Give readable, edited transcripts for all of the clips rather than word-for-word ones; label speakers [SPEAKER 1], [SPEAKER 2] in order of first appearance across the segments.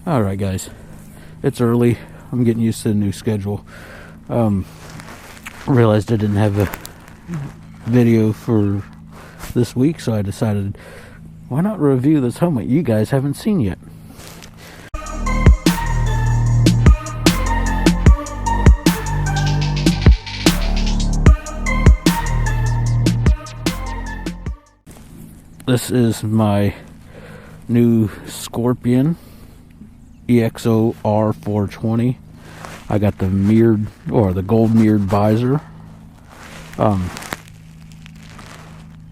[SPEAKER 1] Alright guys, it's early. I'm getting used to the new schedule. Realized I didn't have a video for this week, so I decided, why not review this helmet you guys haven't seen yet? This is my new Scorpion EXO R420. I got the mirrored, or the gold mirrored visor.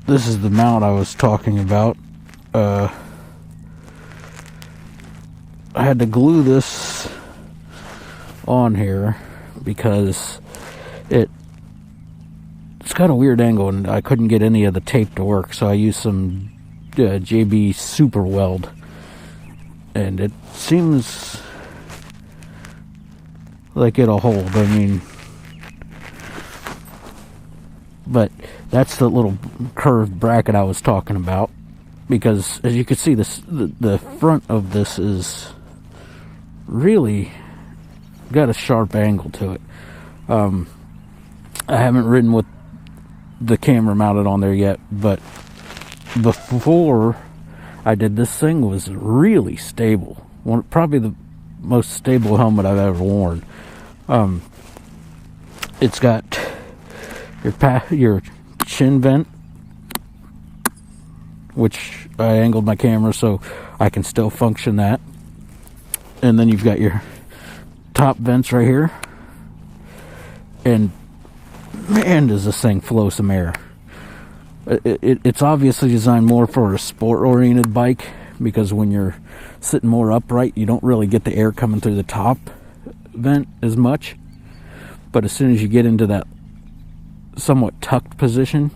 [SPEAKER 1] This is the mount I was talking about. I had to glue this on here because it's got a weird angle and I couldn't get any of the tape to work, so I used some JB Super Weld, and it seems like it'll hold. I mean, but that's the little curved bracket I was talking about, because as you can see, this the front of this is really got a sharp angle to it. I haven't ridden with the camera mounted on there yet, but before I did, this thing was really stable. Probably the most stable helmet I've ever worn. It's got your chin vent, which I angled my camera so I can still function that, and then you've got your top vents right here, and man, does this thing flow some air. It's obviously designed more for a sport-oriented bike, because when you're sitting more upright, you don't really get the air coming through the top vent as much. But as soon as you get into that somewhat tucked position,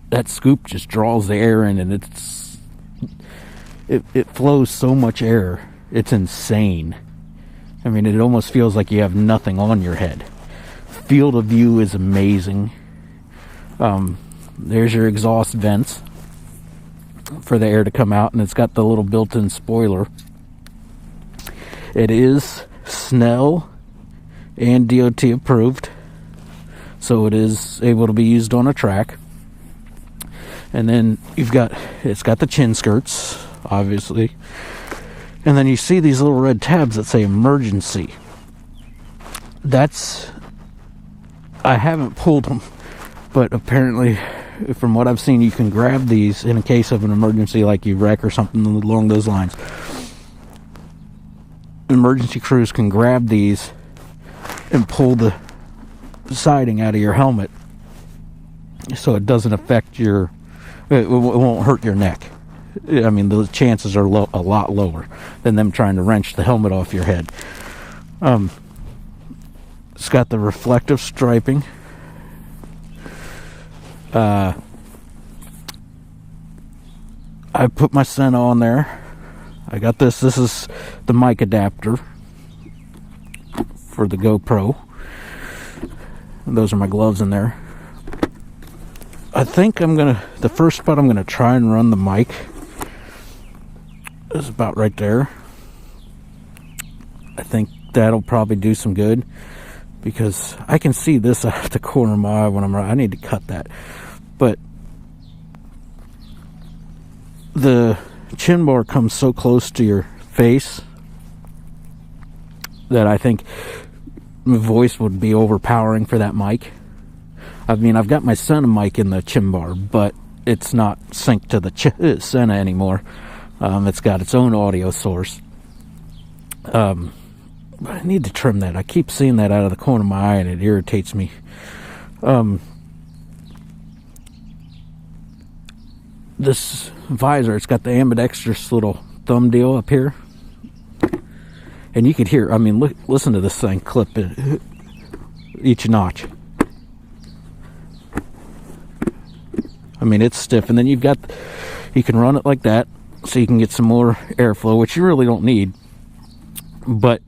[SPEAKER 1] that scoop just draws the air in, and it flows so much air, it's insane. I mean, it almost feels like you have nothing on your head. Field of view is amazing. There's your exhaust vents for the air to come out, and it's got the little built-in spoiler. It is Snell and DOT approved, so it is able to be used on a track. And then it's got the chin skirts, obviously, and then you see these little red tabs that say emergency. I haven't pulled them, but apparently, from what I've seen, you can grab these in a case of an emergency, like you wreck or something along those lines. Emergency crews can grab these and pull the siding out of your helmet, so it doesn't affect it won't hurt your neck. I mean, the chances are a lot lower than them trying to wrench the helmet off your head. It's got the reflective striping. I put my Sony on there. I got this. This is the mic adapter for the GoPro. And those are my gloves in there. I think the first spot I'm gonna try and run the mic is about right there. I think that'll probably do some good, because I can see this out the corner of my eye when I'm running. I need to cut that. But the chin bar comes so close to your face that I think my voice would be overpowering for that mic. I mean, I've got my Sony mic in the chin bar, but it's not synced to the Sony anymore. It's got its own audio source. But I need to trim that. I keep seeing that out of the corner of my eye, and it irritates me. This visor, it's got the ambidextrous little thumb deal up here, and you could hear, I mean, listen to this thing clip each notch. I mean, it's stiff. And then you can run it like that, so you can get some more airflow, which you really don't need, but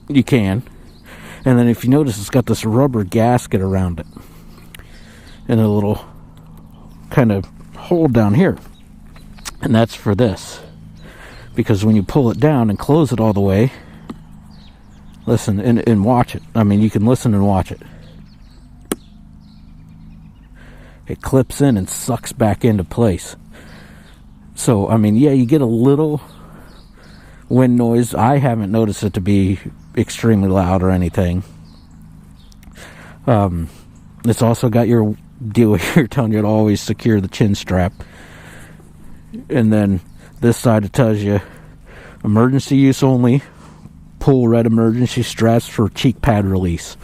[SPEAKER 1] you can. And then if you notice, it's got this rubber gasket around it, and a little kind of hole down here, and that's for this. because when you pull it down and close it all the way, listen and watch it. I mean, you can listen and watch it. It clips in and sucks back into place. So, I mean, yeah, you get a little wind noise. I haven't noticed it to be extremely loud or anything. It's also got your deal here telling you to always secure the chin strap. And then this side it tells you emergency use only. Pull red emergency straps for cheek pad release.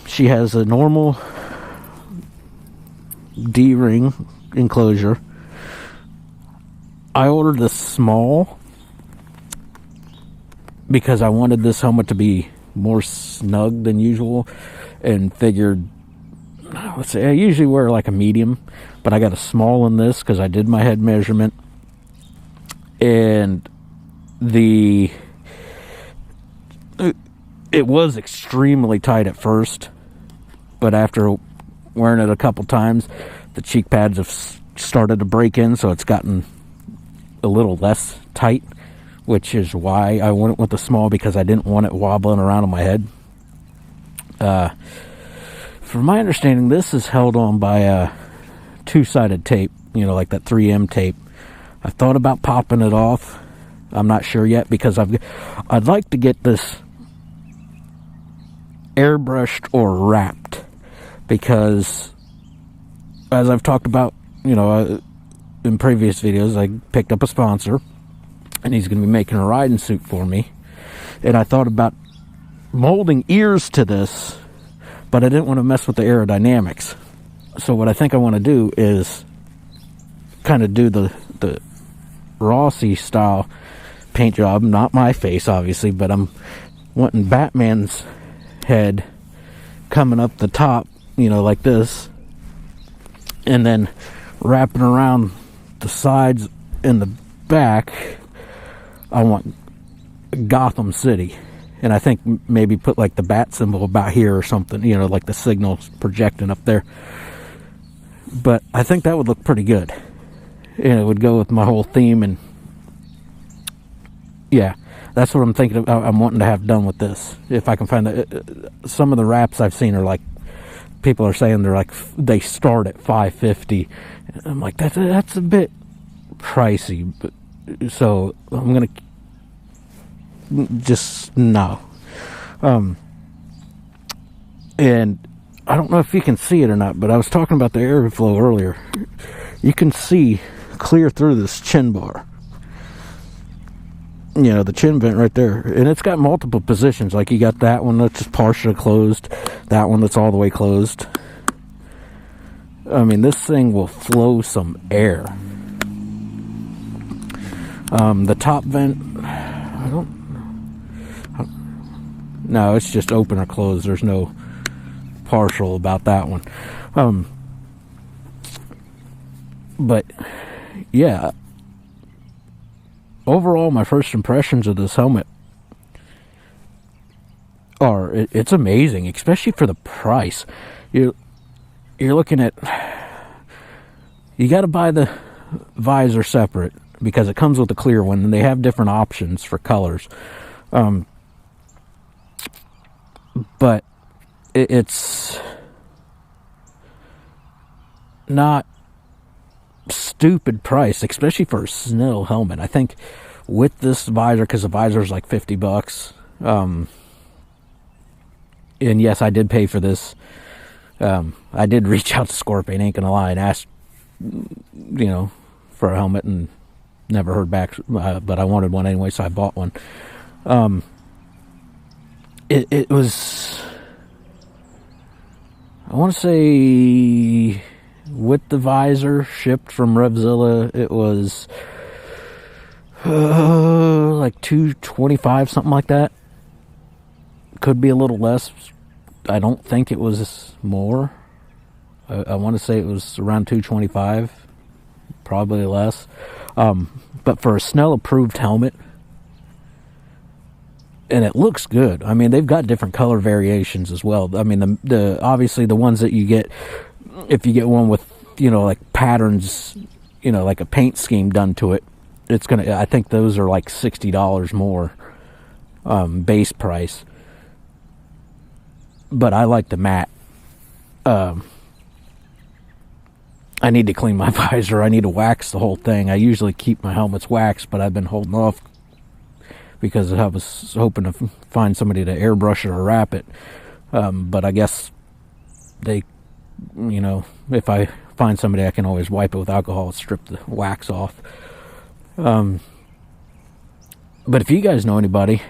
[SPEAKER 1] She has a normal D-ring enclosure. I ordered the small because I wanted this helmet to be more snug than usual, and figured, let's say, I usually wear like a medium, but I got a small in this because I did my head measurement, and it was extremely tight at first, but after wearing it a couple times, the cheek pads have started to break in, so it's gotten a little less tight, which is why I went with the small, because I didn't want it wobbling around on my head. From my understanding, this is held on by a two-sided tape, you know, like that 3M tape. I thought about popping it off. I'm not sure yet, because I'd like to get this airbrushed or wrapped, because as I've talked about, you know, in previous videos, I picked up a sponsor, and he's going to be making a riding suit for me. And I thought about molding ears to this, but I didn't want to mess with the aerodynamics. So what I think I want to do is kind of do the Rossi style paint job. Not my face, obviously, but I'm wanting Batman's head coming up the top, you know, like this, and then wrapping around the sides and the back. I want Gotham City, and I think maybe put like the bat symbol about here or something, you know, like the signal's projecting up there. But I think that would look pretty good, and it would go with my whole theme. And yeah, that's what I'm thinking of. I'm wanting to have done with this, if I can find that. Some of the wraps I've seen are like, people are saying they're like, they start at $550. I'm like, that's a bit pricey, but so I'm gonna just no. And I don't know if you can see it or not, but I was talking about the airflow earlier. You can see clear through this chin bar, you know, the chin vent right there, and it's got multiple positions. Like, you got that one that's just partially closed, that one that's all the way closed. I mean, this thing will flow some air. The top vent, no, it's just open or closed. There's no partial about that one. But yeah, overall, my first impressions of this helmet are, it's amazing, especially for the price. You're looking at, you got to buy the visor separate, because it comes with a clear one, and they have different options for colors. But it's not stupid price, especially for a Snell helmet. I think with this visor, because the visor is like $50, and yes, I did pay for this. I did reach out to Scorpion, ain't gonna lie, and ask, you know, for a helmet, and never heard back, but I wanted one anyway, so I bought one. It was, I want to say, with the visor shipped from Revzilla, it was like $225, something like that. Could be a little less. I don't think it was more. I want to say it was around $225, probably less. But for a Snell approved helmet, and it looks good. I mean, they've got different color variations as well. I mean, the obviously the ones that you get, if you get one with, you know, like patterns, you know, like a paint scheme done to it, it's gonna, I think those are like $60 more base price, but I like the matte. I need to clean my visor. I need to wax the whole thing. I usually keep my helmets waxed, but I've been holding off because I was hoping to find somebody to airbrush it or wrap it. But I guess they, you know, if I find somebody, I can always wipe it with alcohol and strip the wax off. But if you guys know anybody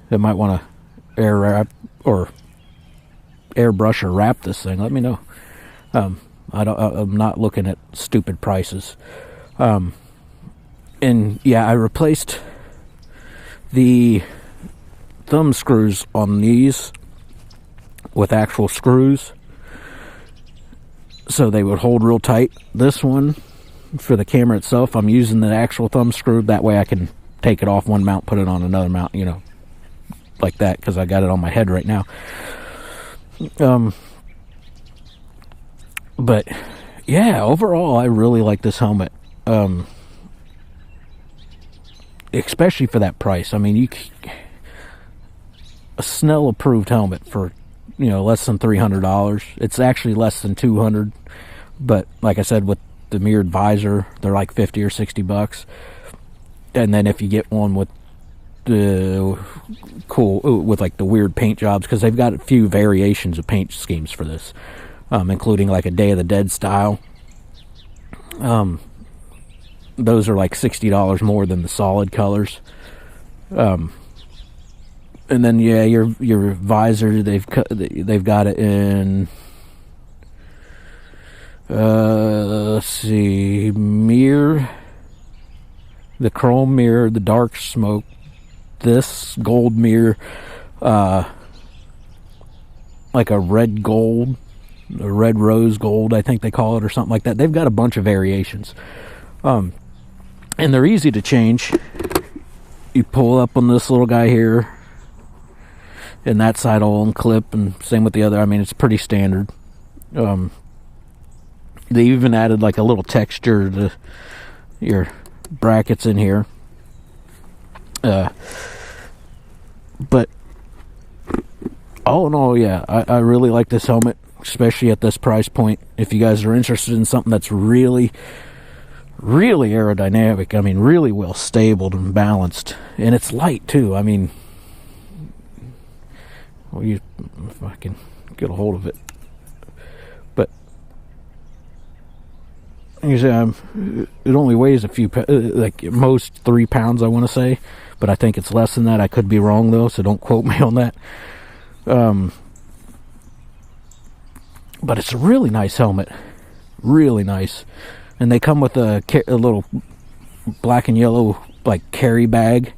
[SPEAKER 1] that might want to air wrap or airbrush or wrap this thing, let me know. I'm not looking at stupid prices. And yeah, I replaced the thumb screws on these with actual screws, so they would hold real tight. This one, for the camera itself, I'm using the actual thumb screw. That way I can take it off one mount, put it on another mount, you know, like that, because I got it on my head right now. But yeah, overall I really like this helmet, especially for that price. I mean, a Snell approved helmet for, you know, less than $300. It's actually less than $200, but like I said, with the mirrored visor, they're like $50 or $60. And then if you get one with the with like the weird paint jobs, because they've got a few variations of paint schemes for this, including like a Day of the Dead style. Those are like $60 more than the solid colors. And then yeah, your visor, they've got it in let's see, mirror, the chrome mirror, the dark smoke, this gold mirror, like a red gold, a red rose gold, I think they call it, or something like that. They've got a bunch of variations, and they're easy to change. You pull up on this little guy here, and that side will unclip, and same with the other. I mean, it's pretty standard. They even added like a little texture to your brackets in here. But all in all, yeah, I really like this helmet, especially at this price point. If you guys are interested in something that's really, really aerodynamic, I mean, really well stabled and balanced, and it's light too. I mean, well, if I can get a hold of it, but you say it only weighs a few, like most 3 pounds, I want to say, but I think it's less than that. I could be wrong though, so don't quote me on that. But it's a really nice helmet, really nice. And they come with a little black and yellow like carry bag.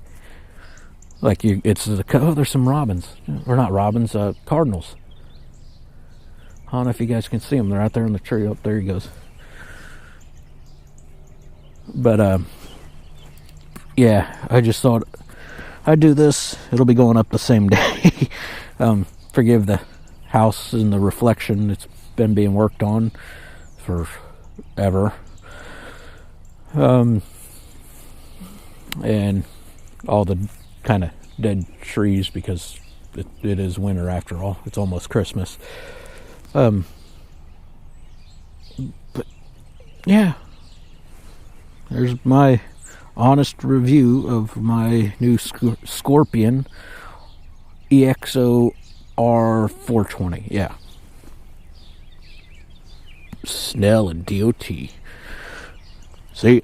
[SPEAKER 1] Like it's oh, there's some robins, or not robins, cardinals. I don't know if you guys can see them. They're out there in the tree. Oh, there he goes. But yeah, I just thought I'd do this. It'll be going up the same day. Forgive the house and the reflection. It's been being worked on forever. And all the kind of dead trees, because it is winter after all. It's almost Christmas. But yeah, there's my honest review of my new Scorpion EXO R420. Yeah, Snell and DOT. See you.